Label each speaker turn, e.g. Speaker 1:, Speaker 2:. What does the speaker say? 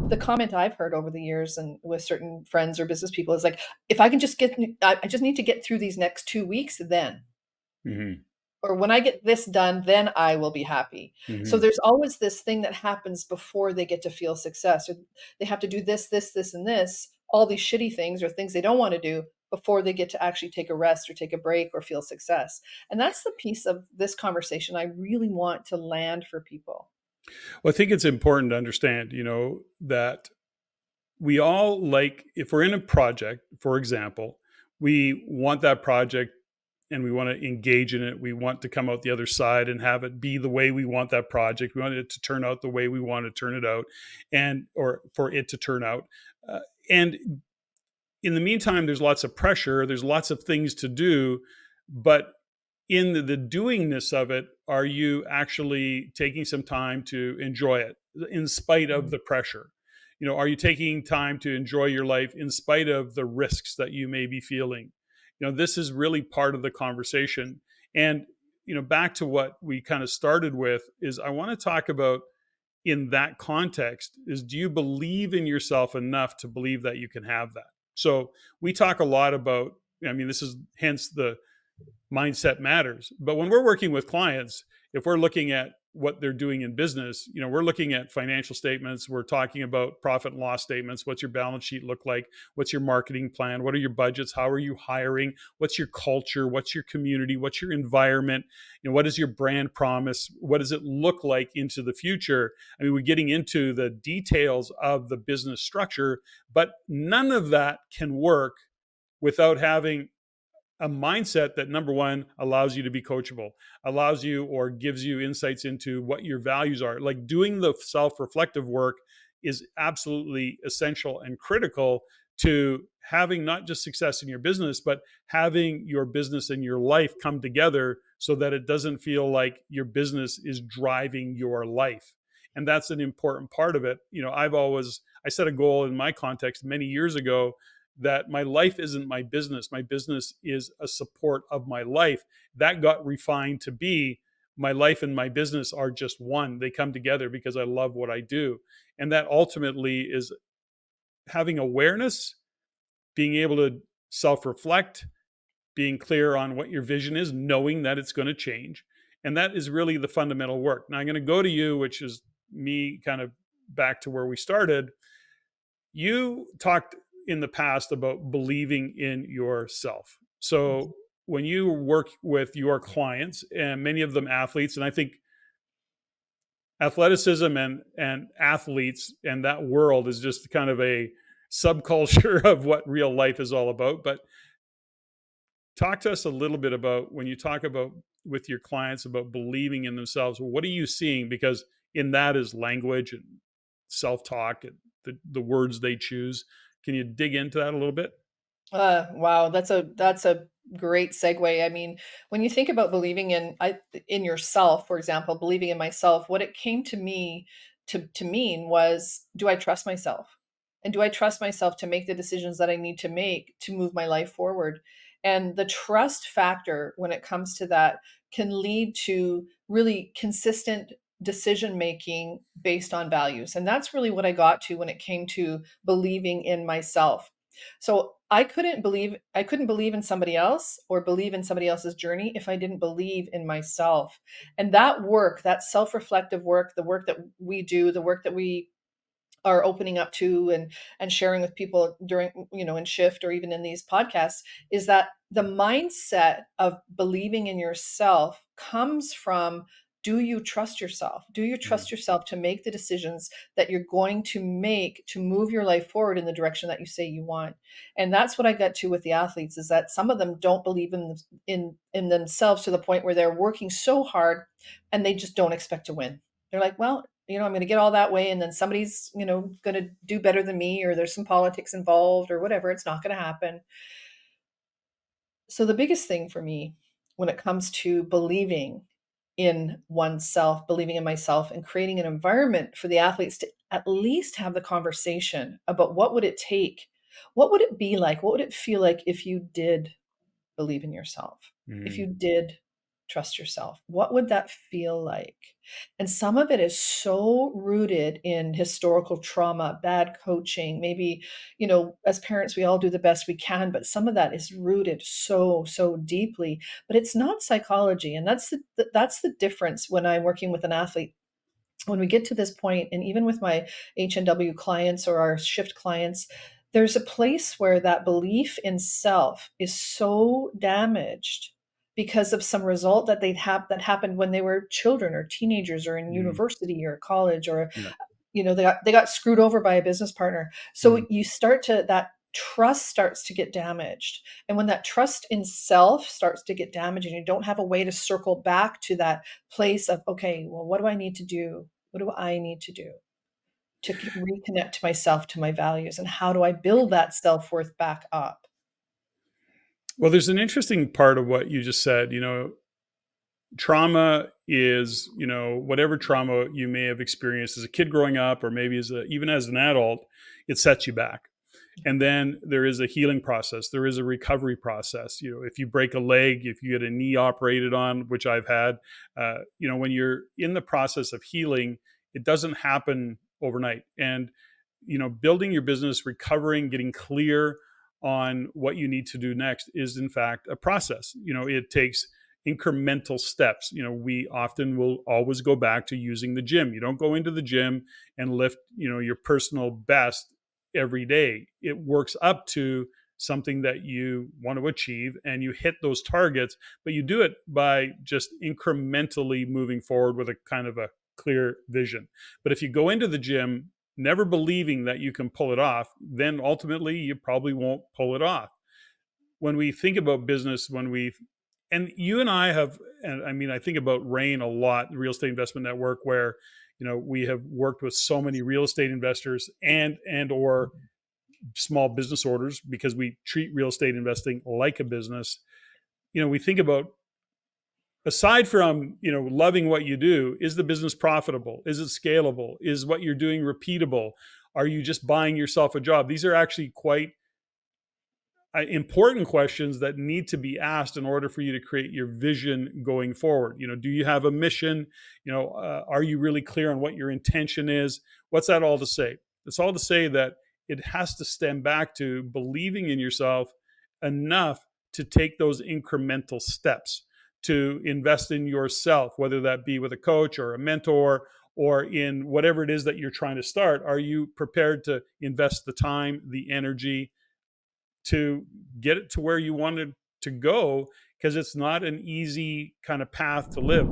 Speaker 1: the comment I've heard over the years and with certain friends or business people is like, if I can just I just need to get through these next 2 weeks, then,
Speaker 2: Hmm.
Speaker 1: or when I get this done, then I will be happy. So
Speaker 2: Hmm.
Speaker 1: there's always this thing that happens before they get to feel success, or they have to do this, and this, all these shitty things or things they don't want to do before they get to actually take a rest or take a break or feel success. And that's the piece of this conversation I really want to land for people.
Speaker 2: Well, I think it's important to understand, that we all like, if we're in a project, for example, we want that project and we want to engage in it. We want to come out the other side and have it be the way we want that project. We want it to turn out the way we want to turn it out, and or for it to turn out. And in the meantime, there's lots of pressure. There's lots of things to do, but in the doingness of it, are you actually taking some time to enjoy it in spite of the pressure? Are you taking time to enjoy your life in spite of the risks that you may be feeling? This is really part of the conversation. And, back to what we kind of started with is I want to talk about, in that context, is, do you believe in yourself enough to believe that you can have that? So we talk a lot about, this is hence the mindset matters. But when we're working with clients, if we're looking at what they're doing in business, we're looking at financial statements. We're talking about profit and loss statements. What's your balance sheet look like? What's your marketing plan? What are your budgets? How are you hiring? What's your culture? What's your community? What's your environment? What is your brand promise? What does it look like into the future? We're getting into the details of the business structure, but none of that can work without having a mindset that, number one, allows you to be coachable, allows you or gives you insights into what your values are. Like, doing the self-reflective work is absolutely essential and critical to having not just success in your business, but having your business and your life come together so that it doesn't feel like your business is driving your life. And that's an important part of it. I set a goal in my context many years ago that my life isn't my business. My business is a support of my life. That got refined to be, my life and my business are just one. They come together because I love what I do. And that ultimately is having awareness, being able to self reflect, being clear on what your vision is, knowing that it's going to change. And that is really the fundamental work. Now, I'm going to go to you, which is me kind of back to where we started. You talked in the past about believing in yourself. So when you work with your clients, and many of them athletes, and I think athleticism and athletes and that world is just kind of a subculture of what real life is all about. But talk to us a little bit about, when you talk about with your clients about believing in themselves, what are you seeing? Because in that is language and self-talk and the words they choose. Can you dig into that a little bit?
Speaker 1: Wow, that's a great segue. I mean, when you think about believing in yourself, for example, believing in myself, what it came to me to mean was, do I trust myself? And do I trust myself to make the decisions that I need to make to move my life forward? And the trust factor when it comes to that can lead to really consistent decision making based on values. And that's really what I got to when it came to believing in myself. So I couldn't believe in somebody else or believe in somebody else's journey if I didn't believe in myself. And that work, that self-reflective work, the work that we do, the work that we are opening up to and sharing with people during, in shift or even in these podcasts, is that the mindset of believing in yourself comes from, do you trust yourself? Do you
Speaker 2: Mm.
Speaker 1: trust yourself to make the decisions that you're going to make to move your life forward in the direction that you say you want? And that's what I got to with the athletes, is that some of them don't believe in themselves to the point where they're working so hard and they just don't expect to win. They're like, well, I'm going to get all that way, and then somebody's, going to do better than me, or there's some politics involved or whatever. It's not going to happen. So the biggest thing for me when it comes to believing in oneself, believing in myself, and creating an environment for the athletes to at least have the conversation about what would it take? What would it be like? What would it feel like if you did believe in yourself? If you
Speaker 2: Mm.
Speaker 1: did trust yourself? What would that feel like? And some of it is so rooted in historical trauma, bad coaching. Maybe, as parents, we all do the best we can, but some of that is rooted so, so deeply. But it's not psychology. And that's the difference when I'm working with an athlete. When we get to this point, and even with my H&W clients or our shift clients, there's a place where that belief in self is so damaged because of some result that that happened when they were children or teenagers or in
Speaker 2: Mm,
Speaker 1: university or college, or
Speaker 2: yeah.
Speaker 1: they got screwed over by a business partner. So
Speaker 2: Mm.
Speaker 1: you start to that trust starts to get damaged. And when that trust in self starts to get damaged and you don't have a way to circle back to that place of, okay, well, what do I need to do? What do I need to do to reconnect to myself, to my values? And how do I build that self-worth back up?
Speaker 2: Well, there's an interesting part of what you just said. Trauma is, whatever trauma you may have experienced as a kid growing up, or maybe even as an adult, it sets you back. And then there is a healing process. There is a recovery process. If you break a leg, if you get a knee operated on, which I've had, when you're in the process of healing, it doesn't happen overnight. And, building your business, recovering, getting clear on what you need to do next is in fact a process. It takes incremental steps. We often will always go back to using the gym. You don't go into the gym and lift, your personal best every day. It works up to something that you want to achieve and you hit those targets, but you do it by just incrementally moving forward with a kind of a clear vision. But if you go into the gym never believing that you can pull it off, then ultimately you probably won't pull it off. When we think about business, and you and I have, and I mean, I think about RAIN a lot, the Real Estate Investment Network, where we have worked with so many real estate investors and or small business owners, because we treat real estate investing like a business. We think about, aside from loving what you do, is the business profitable? Is it scalable? Is what you're doing repeatable? Are you just buying yourself a job? These are actually quite important questions that need to be asked in order for you to create your vision going forward. Do you have a mission? Are you really clear on what your intention is? What's that all to say? It's all to say that it has to stem back to believing in yourself enough to take those incremental steps to invest in yourself, whether that be with a coach or a mentor or in whatever it is that you're trying to start. Are you prepared to invest the time, the energy, to get it to where you wanted to go? Because it's not an easy kind of path to live.